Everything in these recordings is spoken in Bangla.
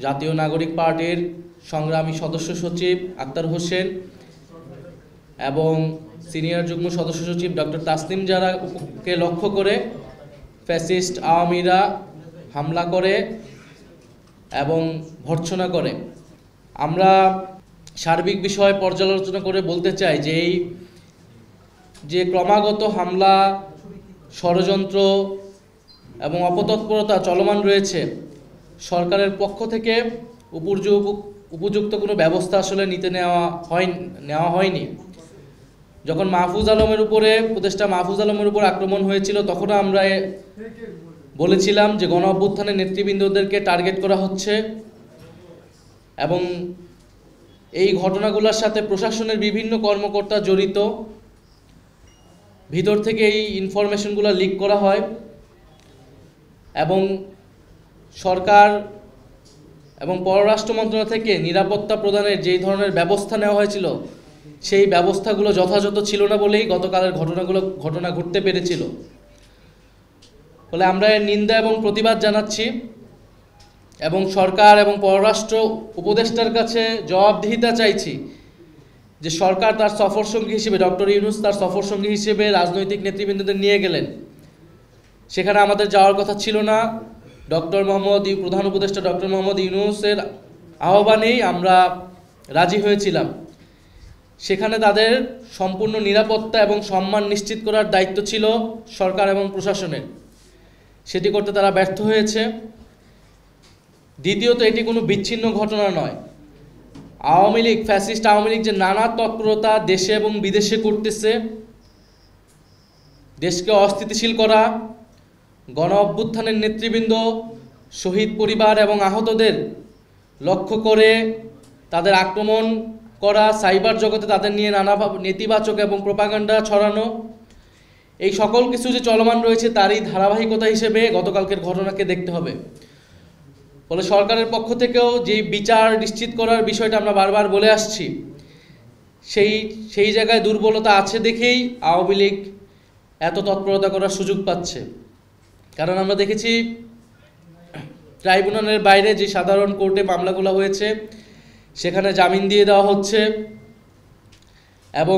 জাতীয় নাগরিক পার্টির সংগ্রামী সদস্য সচিব আক্তার হোসেন এবং সিনিয়র যুগ্ম সদস্য সচিব ডক্টর তাসলিম জারাকে লক্ষ্য করে ফ্যাসিস্ট আওয়ামীরা হামলা করে এবং ভর্ৎসনা করে। আমরা সার্বিক বিষয় পর্যালোচনা করে বলতে চাই যে এই যে ক্রমাগত হামলা, ষড়যন্ত্র এবং অপতৎপরতা চলমান রয়েছে, সরকারের পক্ষ থেকে উপযুক্ত কোনো ব্যবস্থা আসলে নেওয়া হয়নি। যখন মাহফুজ আলমের উপরে, উপদেষ্টা মাহফুজ আলমের উপর আক্রমণ হয়েছিল, তখন আমরা বলেছিলাম যে গণ অভ্যুত্থানের নেতৃবৃন্দদেরকে টার্গেট করা হচ্ছে এবং এই ঘটনাগুলোর সাথে প্রশাসনের বিভিন্ন কর্মকর্তা জড়িত। ভিতর থেকে এই ইনফরমেশনগুলো লিক করা হয় এবং সরকার এবং পররাষ্ট্র মন্ত্রণালয় থেকে নিরাপত্তা প্রদানের যেই ধরনের ব্যবস্থা নেওয়া হয়েছিল, সেই ব্যবস্থাগুলো যথাযথ ছিল না বলেই গতকালের ঘটনা ঘটতে পেরেছিল। ফলে আমরা এর নিন্দা এবং প্রতিবাদ জানাচ্ছি এবং সরকার এবং পররাষ্ট্র উপদেষ্টার কাছে জবাবদিহিতা চাইছি যে সরকার তার সফরসঙ্গী হিসেবে, ডক্টর ইউনূস তার সফরসঙ্গী হিসেবে রাজনৈতিক নেতৃবৃন্দদের নিয়ে গেলেন, সেখানে আমাদের যাওয়ার কথা ছিল না। প্রধান উপদেষ্টা ডক্টর মোহাম্মদ ইউনূসের আহ্বানেই আমরা রাজি হয়েছিলাম। সেখানে তাদের সম্পূর্ণ নিরাপত্তা এবং সম্মান নিশ্চিত করার দায়িত্ব ছিল সরকার এবং প্রশাসনের, সেটি করতে তারা ব্যর্থ হয়েছে। দ্বিতীয়ত, এটি কোনো বিচ্ছিন্ন ঘটনা নয়। আওয়ামী লীগ, ফ্যাসিস্ট আওয়ামী লীগ যে নানা তৎপরতা দেশে এবং বিদেশে করতেছে, দেশকে অস্থিতিশীল করা, গণ অভ্যুত্থানের নেতৃবৃন্দ, শহীদ পরিবার এবং আহতদের লক্ষ্য করে তাদের আক্রমণ করা, সাইবার জগতে তাদের নিয়ে নানা নেতিবাচক এবং প্রোপাগান্ডা ছড়ানো, এই সকল কিছু যে চলমান রয়েছে তারই ধারাবাহিকতা হিসেবে গতকালকের ঘটনাকে দেখতে হবে। ফলে সরকারের পক্ষ থেকেও যে বিচার নিশ্চিত করার বিষয়টা আমরা বারবার বলে আসছি, সেই জায়গায় দুর্বলতা আছে দেখেই আওয়ামী লীগ এত তৎপরতা করার সুযোগ পাচ্ছে। কারণ আমরা দেখেছি ট্রাইব্যুনালের বাইরে যে সাধারণ কোর্টে মামলাগুলো হয়েছে, সেখানে জামিন দিয়ে দেওয়া হচ্ছে এবং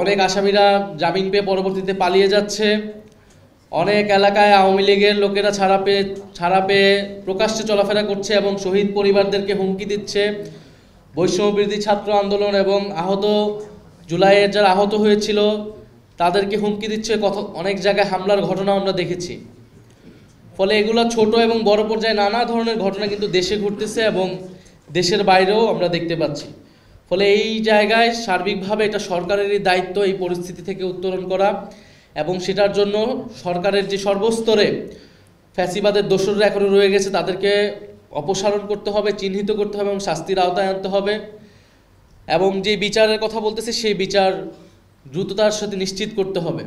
অনেক আসামিরা জামিন পেয়ে পরবর্তীতে পালিয়ে যাচ্ছে। অনেক এলাকায় আওয়ামী লীগের লোকেরা ছাড়া পেয়ে প্রকাশ্যে চলাফেরা করছে এবং শহীদ পরিবারদেরকে হুমকি দিচ্ছে। বৈষম্যবিরোধী ছাত্র আন্দোলন এবং জুলাইয়ের যারা আহত হয়েছিল তাদেরকে হুমকি দিচ্ছে। অনেক জায়গায় হামলার ঘটনা আমরা দেখেছি। ফলে এগুলো ছোট এবং বড় পর্যায়ে নানা ধরনের ঘটনা কিন্তু দেশে ঘটতেছে এবং দেশের বাইরেও আমরা দেখতে পাচ্ছি। ফলে এই জায়গায় সার্বিকভাবে এটা সরকারেরই দায়িত্ব এই পরিস্থিতি থেকে উত্তরণ করা এবং সেটার জন্য সরকারের যে সর্বস্তরে ফ্যাসিবাদের দোসররা এখনও রয়ে গেছে তাদেরকে অপসারণ করতে হবে, চিহ্নিত করতে হবে এবং শাস্তির আওতায় আনতে হবে এবং যে বিচারের কথা বলতেছে সেই বিচার দ্রুততার সাথে নিশ্চিত করতে হবে।